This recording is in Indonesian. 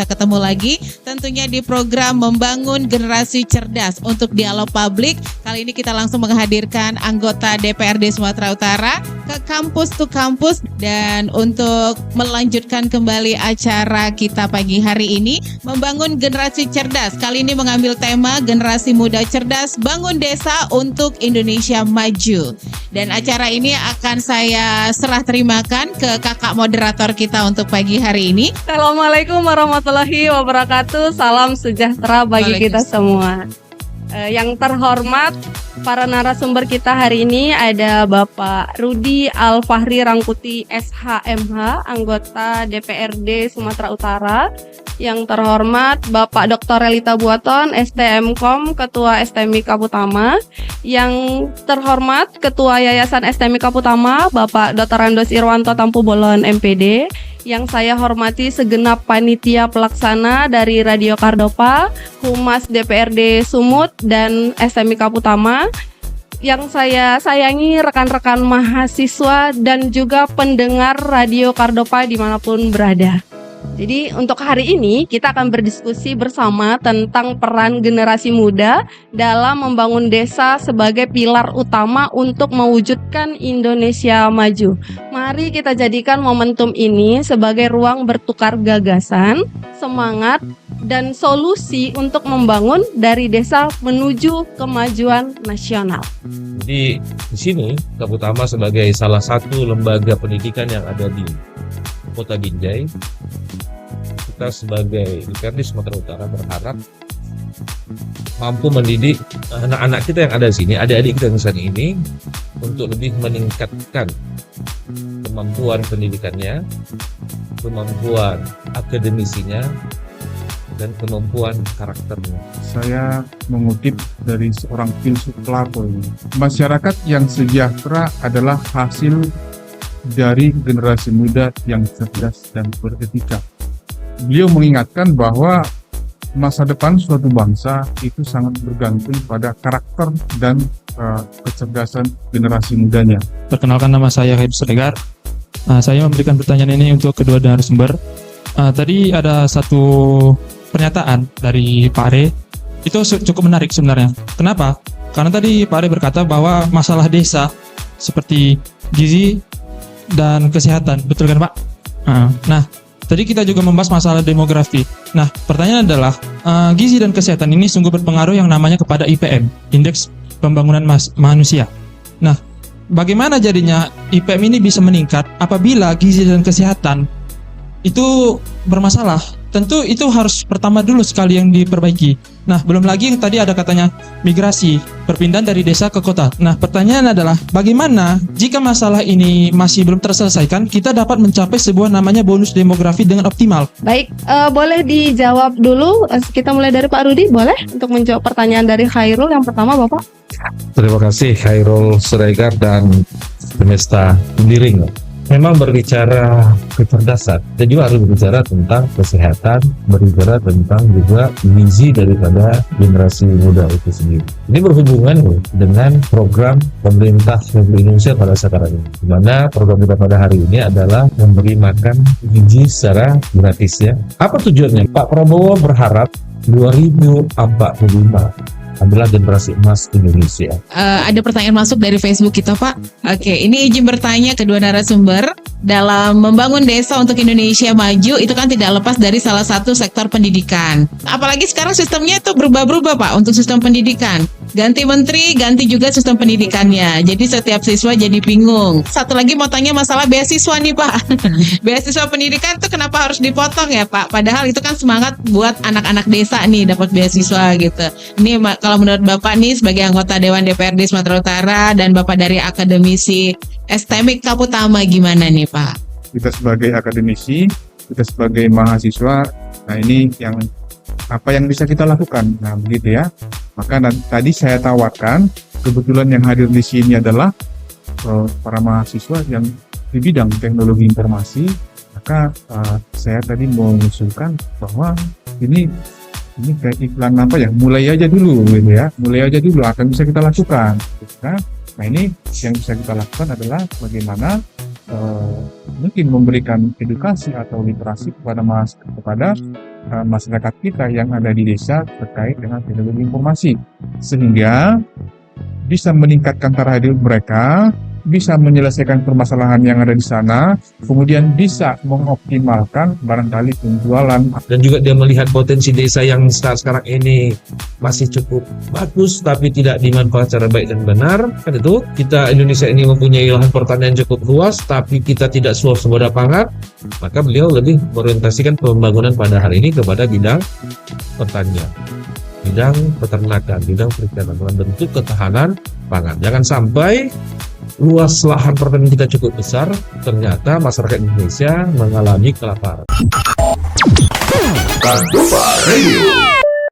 Kita ketemu lagi tentunya di program Membangun Generasi Cerdas untuk Dialog Publik. Kali ini kita langsung menghadirkan anggota DPRD Sumatera Utara ke kampus to kampus, dan untuk melanjutkan kembali acara kita pagi hari ini Membangun Generasi Cerdas. Kali ini mengambil tema Generasi Muda Cerdas Bangun Desa untuk Indonesia Maju. Dan acara ini akan saya serah terimakan ke kakak moderator kita untuk pagi hari ini. Assalamualaikum warahmatullahi wabarakatuh. Salam sejahtera bagi kita semua. Yang terhormat para narasumber kita hari ini ada Bapak Rudi Al-Fahri Rangkuti SHMH, anggota DPRD Sumatera Utara. Yang terhormat Bapak Dr. Relita Buaton, STMkom, Ketua STMIK Utama. Yang terhormat Ketua Yayasan STMIK Utama, Bapak Dr. Randos Irwanto Tampu Bolon MPD. Yang saya hormati segenap panitia pelaksana dari Radio Kardopa, Humas DPRD Sumut, dan STMIK Utama. Yang saya sayangi rekan-rekan mahasiswa dan juga pendengar Radio Kardopa dimanapun berada. Jadi untuk hari ini kita akan berdiskusi bersama tentang peran generasi muda dalam membangun desa sebagai pilar utama untuk mewujudkan Indonesia maju. Mari kita jadikan momentum ini sebagai ruang bertukar gagasan, semangat, dan solusi untuk membangun dari desa menuju kemajuan nasional. Jadi di sini Kaputama sebagai salah satu lembaga pendidikan yang ada di Kota Binjai, kita sebagai DPRD Sumatera Utara berharap mampu mendidik anak-anak kita yang ada di sini, adik-adik kita yang di sini ini, untuk lebih meningkatkan kemampuan pendidikannya, kemampuan akademisinya, dan kemampuan karakternya. Saya mengutip dari seorang filsuf Plato ini. Masyarakat yang sejahtera adalah hasil dari generasi muda yang cerdas dan beretika. Beliau mengingatkan bahwa masa depan suatu bangsa itu sangat bergantung pada karakter dan kecerdasan generasi mudanya. Perkenalkan, nama saya Haib Sregar. Saya memberikan pertanyaan ini untuk kedua narasumber. Tadi ada satu pernyataan dari Pak Are, itu cukup menarik sebenarnya. Kenapa? Karena tadi Pak Are berkata bahwa masalah desa seperti gizi dan kesehatan, betul kan Pak? Nah, tadi kita juga membahas masalah demografi. Nah, pertanyaan adalah gizi dan kesehatan ini sungguh berpengaruh yang namanya kepada IPM, Indeks Pembangunan Manusia. Nah, bagaimana jadinya IPM ini bisa meningkat apabila gizi dan kesehatan itu bermasalah? Tentu itu harus pertama dulu sekali yang diperbaiki. Nah, belum lagi yang tadi ada katanya migrasi, perpindahan dari desa ke kota. Nah, pertanyaan adalah bagaimana jika masalah ini masih belum terselesaikan, kita dapat mencapai sebuah namanya bonus demografi dengan optimal? Baik, boleh dijawab dulu. Kita mulai dari Pak Rudi, boleh? Untuk menjawab pertanyaan dari Khairul yang pertama, Bapak. Terima kasih Khairul Sregar dan Semesta Pendiring. Memang berbicara kecerdasan, kita juga harus berbicara tentang kesehatan, berbicara tentang juga gizi daripada generasi muda itu sendiri. Ini berhubungan dengan program pemerintah Republik Indonesia pada sekarang ini, di mana program kita pada hari ini adalah memberi makan gizi secara gratis ya. Apa tujuannya? Pak Prabowo berharap 2045 adalah generasi emas Indonesia. Ada pertanyaan masuk dari Facebook kita, Pak. Oke, ini izin bertanya kedua narasumber. Dalam membangun desa untuk Indonesia maju, itu kan tidak lepas dari salah satu sektor pendidikan. Apalagi sekarang sistemnya itu berubah-berubah, Pak, untuk sistem pendidikan. Ganti menteri, ganti juga sistem pendidikannya. Jadi setiap siswa jadi bingung. Satu lagi mau tanya masalah beasiswa nih, Pak. Beasiswa pendidikan itu kenapa harus dipotong ya, Pak? Padahal itu kan semangat buat anak-anak desa nih dapat beasiswa gitu. Ini kalau menurut Bapak nih sebagai anggota Dewan DPRD Sumatera Utara dan Bapak dari akademisi STMIK Utama, gimana nih Pak? Kita sebagai akademisi, kita sebagai mahasiswa, nah ini yang apa yang bisa kita lakukan. Nah begitu ya. Maka tadi saya tawarkan, kebetulan yang hadir di sini adalah para mahasiswa yang di bidang teknologi informasi. Maka saya tadi mengusulkan bahwa ini kayak iklan apa ya, mulai aja dulu gitu ya, mulai aja dulu akan bisa kita lakukan. Nah ini yang bisa kita lakukan adalah bagaimana mungkin memberikan edukasi atau literasi kepada masyarakat kita yang ada di desa terkait dengan teknologi informasi, sehingga bisa meningkatkan taraf hidup mereka, bisa menyelesaikan permasalahan yang ada di sana, kemudian bisa mengoptimalkan barangkali penjualan. Dan juga dia melihat potensi desa yang sekarang ini masih cukup bagus tapi tidak dimanfaatkan secara baik dan benar. Kan itu, kita Indonesia ini mempunyai lahan pertanian cukup luas tapi kita tidak swasembada pangan. Maka beliau lebih orientasikan pembangunan pada hari ini kepada bidang pertanian, bidang peternakan, bidang perikanan dalam bentuk ketahanan pangan. Jangan sampai luas lahan pertanian kita cukup besar, ternyata masyarakat Indonesia mengalami kelaparan. Kandupa Radio.